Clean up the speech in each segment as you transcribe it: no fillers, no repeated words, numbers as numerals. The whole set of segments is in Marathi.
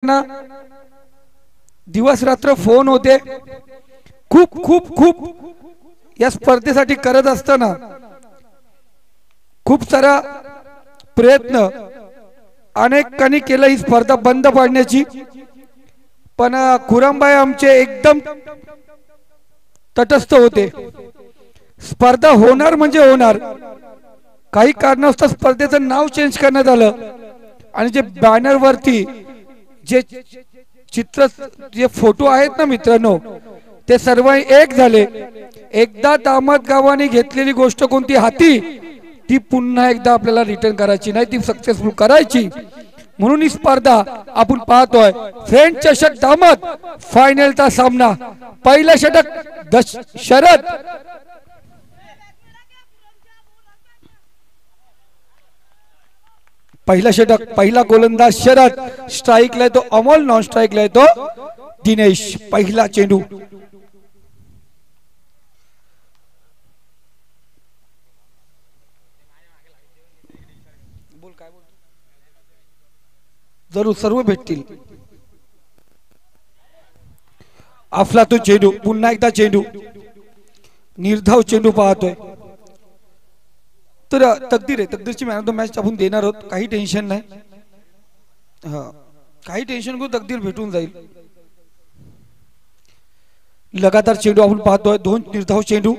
ना दिवस रात्र फोन होते, खूप खूप खूप या स्पर्धेसाठी करत असताना खूप सारा प्रयत्न अनेकांनी केला ही स्पर्धा बंद पाडण्याची, पण खुरामबाई आमचे एकदम तटस्थ होते। स्पर्धा होणार म्हणजे होणार। काही कारणास्तव स्पर्धेचं नाव चेंज करण्यात आलं आणि जे बॅनर वरती जे चित्र जे फोटो आहेत ना मित्रांनो, ते सर्व एक झाले। एकदा दामद गावाने घेतलेली गोष्ट कोणती हाती, ती पुन्हा एकदा आपल्याला रिटर्न करायची नाही, ती सक्सेसफुल करायची। म्हणून ही स्पर्धा आपण पाहतोय। फ्रेंच चषक दामद फायनलचा सामना, पहिला षटक शरद, पहिला षटक पहिला गोलंदाज शरद, स्ट्राइकला तो अमोल, नॉन स्ट्राइकला तो दिनेश। पहिला चेंडू जरूर सर्व भेटतील। अफलातून चेंडू, पुन्हा एकदा चेंडू, निर्धाव चेंडू पाहतोय। तर तकदीर आहे, तकदीरची मॅन ऑफ द मॅच आपण देणार आहोत, काही टेन्शन नाही। हा, काही टेन्शन घेऊन तकदीर भेटून जाईल। लगातार चेंडू आपण पाहतोय, दोन निर्धाव चेंडू,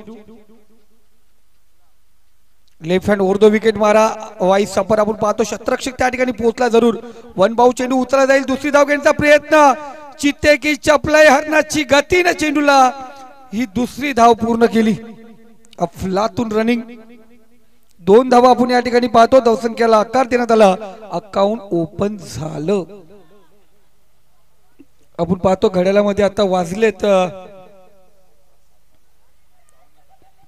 left hand over the wicket मारा, वाईस सपर आपण पाहतो। शतरक्षक त्या ठिकाणी पोहोचला जरूर। वन बाऊ चेंडू उचलला जाईल, दुसरी धाव घेण्याचा प्रयत्न, चित्ते की चपलाई हरणाची गतीने चेंडूला ही दुसरी धाव पूर्ण केली। अफलातून रनिंग, दोन धावा आपण या ठिकाणी पाहतो। धावसंख्येला आकार देण्यात आला, अकाउंट ओपन झालं। आपण पाहतो घड्याळामध्ये आता वाजलेत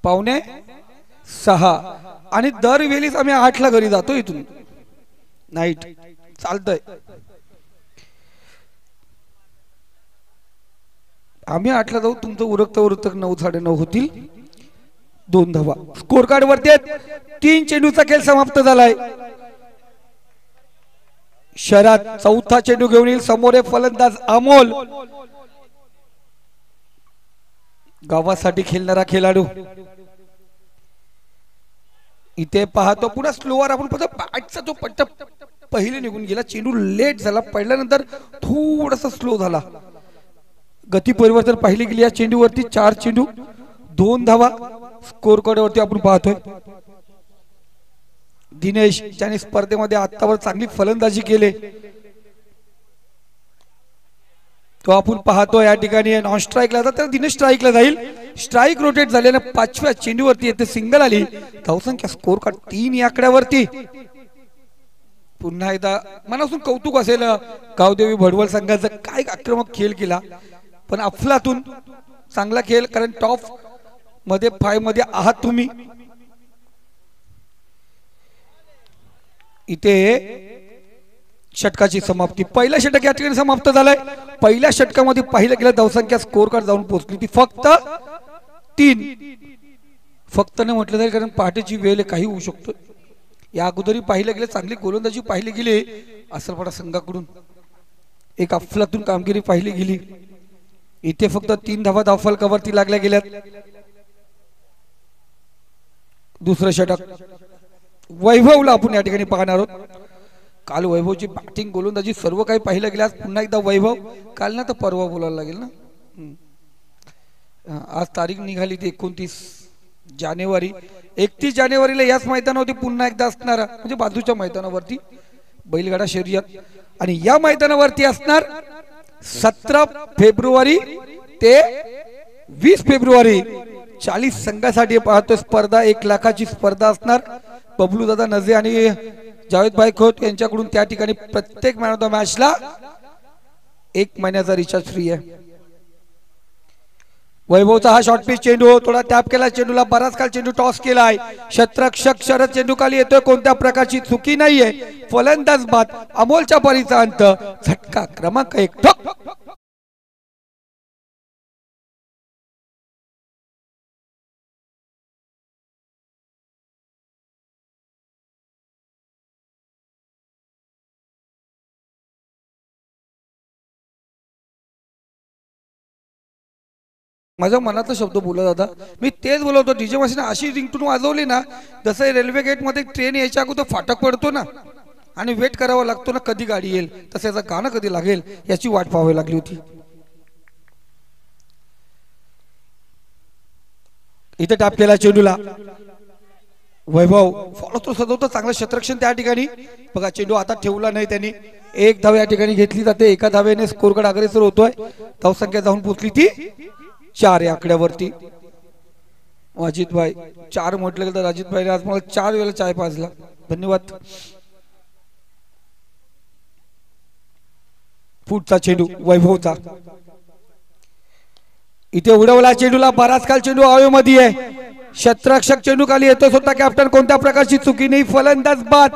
5:45 आणि दरवेळीच आम्ही 8 ला घरी जातो इथून नाईट, चालतंय। आम्ही 8 ला जाऊ, तुमचं उरकता उरकता 9 9:30 होतील। दोन धावा स्कोर कार्ड वरती आहेत। 3 चेंडूचा खेळ समाप्त झालाय। शरद चौथा चेंडू घेऊन येईल, समोर फलंदाज अमोल, गावासाठी खेळणारा खेळाडू। इथे पाहतो पुन्हा स्लोवर आपण पाहतो, बॅटचा जो पट्टा पहिले निघून गेला, चेंडू लेट झाला, पडल्यानंतर थोडासा स्लो झाला। गती परिवर्तन पाहिली गेली या चेंडूवरती। 4 चेंडू 2 धावा स्कोर कार्ड वरती आपण पाहतोय। दिनेश ज्याने स्पर्धेमध्ये आतावर चांगली फलंदाजी केली, तो आपण पाहतो या ठिकाणी नॉन स्ट्राइकला जातात, तर दिनेश स्ट्राइकला जाईल। स्ट्राइक रोटेट झाल्याने 5व्या चेंडूवरती येते सिंगल आली। धावसंख्या स्कोर कार्ड 3 या आकड्यावरती। पुन्हा एकदा मनापासून कौतुक असेल गावदेवी भडवल संघाचा, काय आक्रमक खेळ केला, पण अफलातून चांगला खेळ, कारण टॉप मध्ये 5 मध्ये आहात तुम्ही। इथे षटकाची समाप्ती, पहिला षटक या ठिकाणी समाप्त झालाय। पहिल्या षटकामध्ये पाहिलं गेलं धावसंख्या स्कोर कार्ड जाऊन पोहोचली ती फक्त 3। फक्त नाही म्हटलं जाईल, कारण पहाटेची वेळ काही होऊ शकतो। या अगोदरी पाहिलं गेलं चांगली गोलंदाजी पाहिली गेली असरपडा संघाकडून, एक अफलातून कामगिरी पाहिली गेली। इथे फक्त 3 धावा धावफलकावरती लागल्या गेल्यात। दुसरं षटक वैभवला आपण या ठिकाणी पाहणार आहोत। काल वैभवची बॅटिंग गोलंदाजी सर्व काही पाहिलं गेलं, आज पुन्हा एकदा वैभव, काल ना तर परवा बोलायला लागेल ना, आज तारीख निघाली ती 29 जानेवारी। 31 जानेवारीला याच मैदानावरती पुन्हा एकदा असणार, म्हणजे बाजूच्या मैदानावरती बैलगाडा शर्यत, आणि या मैदानावरती असणार 17 फेब्रुवारी ते 20 फेब्रुवारी। 40 संघासाठी पाहतो स्पर्धा, 1 लाखाची स्पर्धा असणार। बबलू दादा नजे आणि जावेद भाई खोत यांच्याकडून त्या ठिकाणी प्रत्येक मॅन ऑफ द मॅचला 1 महिन्याचा रिचार्ज फ्री आहे। वैभवचा हा शॉर्ट पिच चेंडू, थोडा टॅप केला चेंडूला, बराच काल चेंडू टॉस केलाय। शतरक्षक शरद चेंडू खाली येतोय, कोणत्या प्रकारची चुकी नाहीये। फलंदाज बाद, अमोलच्या परीचा अंत, झटका क्रमांक 1 ठोक। माझ्या मनातला शब्द बोलत होता. मी तेच बोलवतो, डीजे मशीन अशी रिंगटून वाजवली ना, जसं रेल्वे गेट मध्ये ट्रेन यायच्या अगोदर फाटक पडतो ना आणि वेट करावा लागतो ना कधी गाडी येईल, तसं याचं गाणं कधी लागेल याची वाट पाहावी लागली होती. इथे टाप केला चेंडूला, वैभव फॉलो तो सजवतो, चांगलं क्षेत्ररक्षण त्या ठिकाणी. बघा चेंडू आता ठेवला नाही त्यांनी, एक धाव या ठिकाणी घेतली जाते. एका धावेने स्कोर कार्ड अग्रेसर होतोय. धावसंख्या जाऊन पोहोचली ती 4 या आकड्यावरती. अजित भाई 4 म्हटलं गेलं तर अजित भाई आज मला 4 वेळेला चाय पाजला, धन्यवाद. पुढचा चेंडू वैभवचा, इथे उडवला चेंडूला, बराच काल चेंडू हवेमध्ये आहे. क्षेत्ररक्षक चेंडू खाली येतो, स्वतः कॅप्टन कोणत्या प्रकारची चुकी नाही, फलंदाज बाद,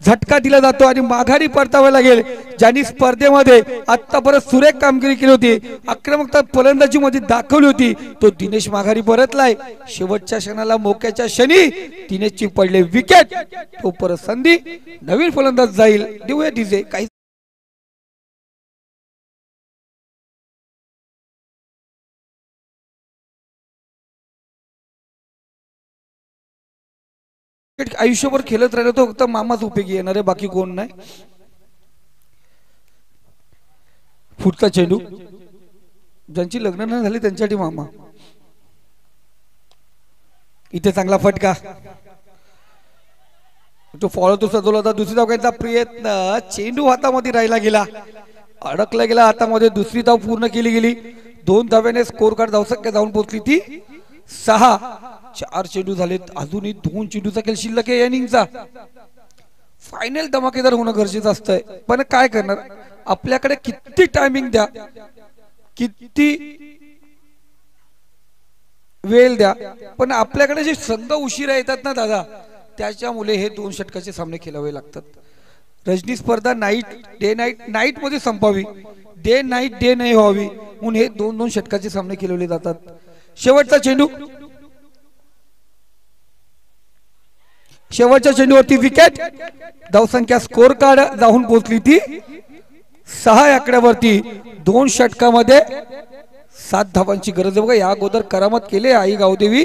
झटका दिला जातो आणि माघारी परतावे लागेल. ज्यांनी स्पर्धेमध्ये आतापर्यंत सुरेख कामगिरी केली होती, आक्रमकता फलंदाजी मध्ये दाखवली होती, तो दिनेश माघारी परतलाय. शेवटच्या क्षणाला मोक्याच्या क्षणी दिनेशची पडले विकेट. तो परत संधी, नवीन फलंदाज जाईल. देऊया डीजे काही आयुष्यभर खेळत राहिलो तो फक्त मामाच उपयोगी येणार आहे, बाकी कोण नाही. पुढचा चेंडू, ज्यांची लग्न नाही झाली त्यांच्यासाठी मामा. इथे चांगला फटका, तो फॉलो तो सजवला होता. दुसरी धाव प्रयत्न, चेंडू हातामध्ये राहिला गेला, अडकला गेला हातामध्ये. दुसरी धाव पूर्ण केली गेली. 2 धाव्याने स्कोर कार्ड धावसंख्या जाऊन पोहोचली ती 6. 4 चेंडू झालेत, अजूनही 2 चेंडूचा खेळ शिल्लक आहे या इनिंगचा. फायनल धमाकेदार होणं गरजेचं असतंय, पण काय करणार, आपल्याकडे किती टायमिंग द्या, किती वेळ द्या, पण आपल्याकडे जे संघ उशिरा येतात ना दादा, त्याच्यामुळे हे 2 षटकाचे सामने खेळावे लागतात. रजनी स्पर्धा नाईट मध्ये संपावी, डे नाही व्हावी म्हणून हे 2 षटकाचे सामने खेळवले जातात. शेवटचा चेंडू, शेवटच्या चेंडूवरती विकेट. धावसंख्या स्कोर कार्ड जाऊन पोहोचली ती 6 आकड्यावरती. 2 षटकामध्ये 7 धावांची गरज आहे. बघा या अगोदर करामत केले आई गावदेवी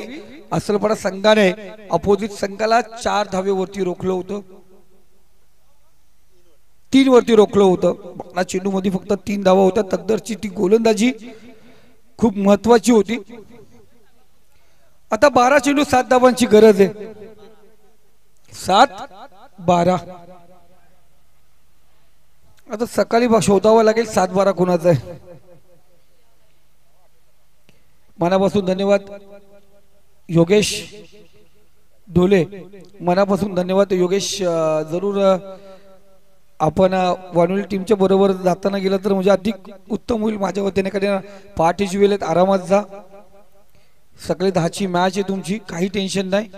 असलपडा संघाने अपोजिट संघाला 4 धावेवरती रोखलं होतं, 3 वरती रोखलं होतं. चेंडू मध्ये फक्त 3 धावा होत्या. तकदरची ती गोलंदाजी खूप महत्वाची होती. आता 12 चेंडू 7 धावांची गरज आहे. 7-12. आता सकाळी शोधावं लागेल 7-12 कोणाचा आहे. मनापासून धन्यवाद योगेश ढोले, मनापासून धन्यवाद योगेश. जरूर आपण वानवली टीमच्या बरोबर जाताना गेलं तर म्हणजे अधिक उत्तम होईल माझ्या वतीने. कारण पहाटेची वेळेत आरामात जा, सकाळी 10ची मॅच आहे तुमची, काही टेन्शन नाही.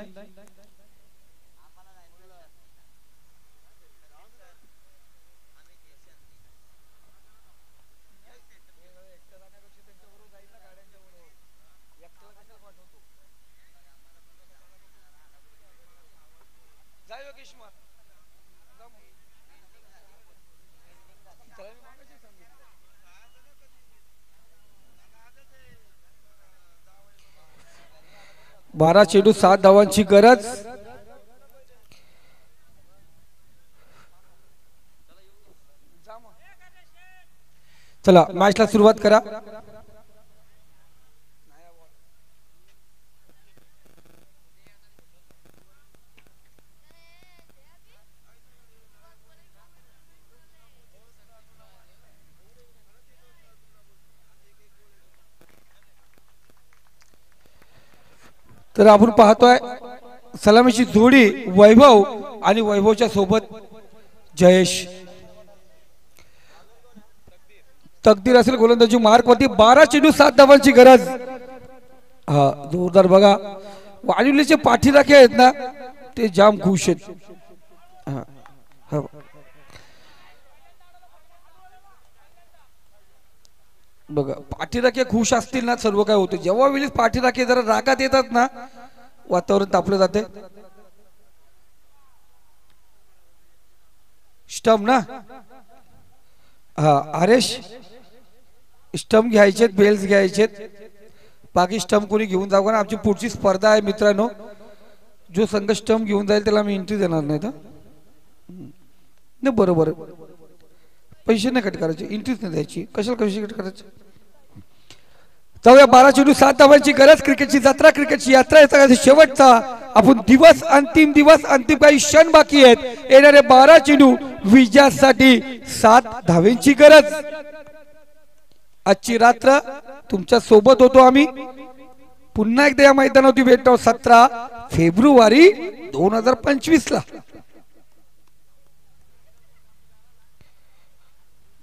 बारा चेंडू 7 धावांची गरज. चला मॅचला सुरुवात करा. तर आपण पाहतोय सलामीची जोडी वैभव आणि वैभवच्या सोबत जयेश. तकदीर असेल गोलंदाजी मार्क वरती. 12 चेंडू 7 धावांची गरज. हा जोरदार बघा, वायुलीचे पाठीराखे आहेत ना ते जाम खुश आहेत. बघा पाठीराखे खुश असतील ना सर्व काय होते. जेव्हा वेळेस पाठीराखे जरा रागात येतात ना वातावरण तापलं जाते. स्टंप ना, हा हरेश स्टंप घ्यायचेत, बेल्स घ्यायचेत. बाकी स्टंप कोणी घेऊन जाऊ का? आमची पुढची स्पर्धा आहे मित्रांनो. जो संघ स्टंप घेऊन जाईल त्याला मी एंट्री देणार नाही. तर नाही बरोबर, पैसे नाही कट करायचे, एंट्रीच नाही द्यायची. कशाला पैसे कट करायचे? जाऊया. 12 चेंडू 7 धावांची गरज. क्रिकेटची जत्रा, क्रिकेटची यात्रा याचा शेवटचा आपण दिवस, अंतिम दिवस, अंतिम काही क्षण बाकी आहेत. येणारे 12 चेंडू विजयासाठी 7 धावांची गरज. आजची रात्र तुमच्या सोबत होतो आम्ही. पुन्हा एकदा या मैदानावरती भेटतो 17 फेब्रुवारी 2025 ला.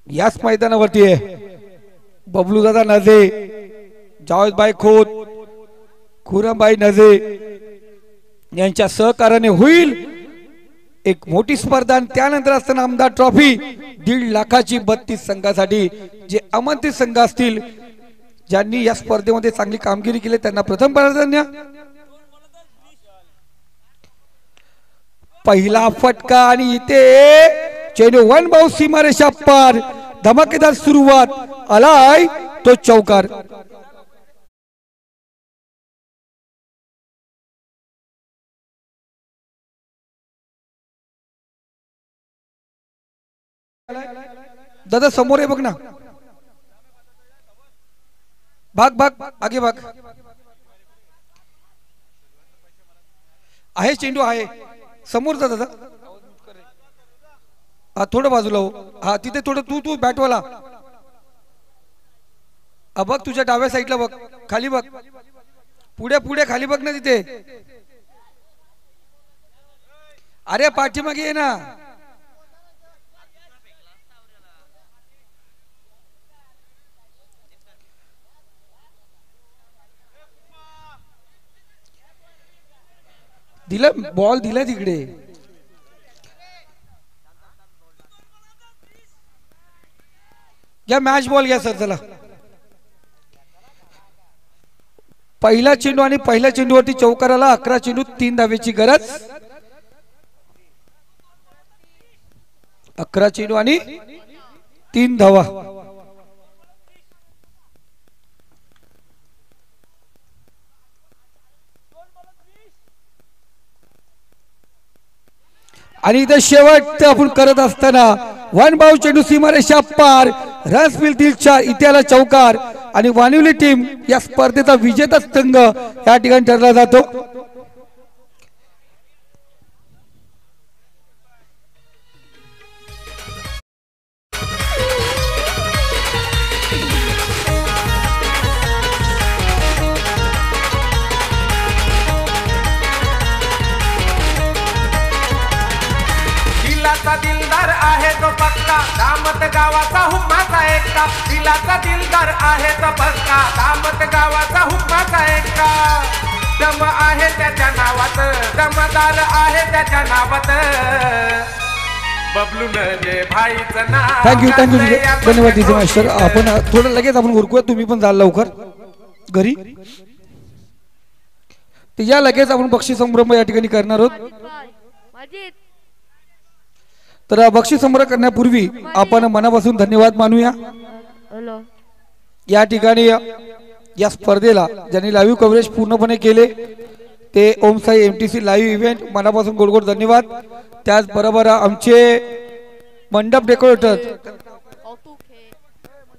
याच मैदानावरती आहे बबलू दादा नजे, जावेदभाई खोत, खुरमभाई नजे यांच्या सहकार्याने होईल एक मोठी स्पर्धा. आणि त्यानंतर असताना आमदार ट्रॉफी 1.5 लाखाची 32 संघासाठी. जे आमंत्रित संघ असतील ज्यांनी या स्पर्धेमध्ये चांगली कामगिरी केली त्यांना प्रथम प्राधान्य. पहिला फटका आणि इथे चेंडू 1 बाउंस सीमारेषा पार. धमाकेदार सुरुवात, आलाय तो चौकार. दादा समोर आहे बघ ना, भाग भाग आगे भाग. आहे चेंडू आहे समोर जा दादा. हा थोडं बाजूला हो. हा तिथे थोडं तू बॅटवाला बघ, तुझ्या डाव्या साईडला बघ, खाली बघ, पुढे पुढे खाली बघ ना तिथे. अरे पाठीमागे ये ना. दिला बॉल, दिला तिकडे. घ्या मॅच बॉल घ्या सर. चला पहिला चेंडू आणि पहिल्या चेंडूवरती चौकाराला 11 चेंडू 3 धावेची गरज. 11 चेंडू आणि 3 धावा. आणि इथे शेवट आपण करत असताना 1 बाउंस चेंडू सीमारेषा पार. रन्स मिळतील 4. इथे चौकार आणि वानिवली टीम या स्पर्धेचा विजेता संघ या ठिकाणी ठरला जातो. दिलदार आहे तो पक्का, दामत गावाचा हुक्माचा एकटा. दिलाचा दिलदार आहे तो पक्का, दामत गावाचा हुक्माचा एकटा. दम आहे त्याच्या नावात, दमदार आहे त्याच्या नावात. बबलू नजे भाईचं नाव. थँक्यू धन्यवाद मास्टर. आपण थोडं लगेच आपण उरकूया, तुम्ही पण जाल लवकर घरी. तर या लगेच आपण बक्षीस संभ्रम या ठिकाणी करणार आहोत. तर बक्षीस संग्रह करण्यापूर्वी आपण मनापासून धन्यवाद मानूया. या ठिकाणी या स्पर्धेला ज्यांनी लाईव्ह कव्हरेज पूर्णपणे केले ते ओम साई MTC लाईव्ह इव्हेंट, मनापासून गोड गोड धन्यवाद. त्याचबरोबर आमचे मंडप डेकोरेटर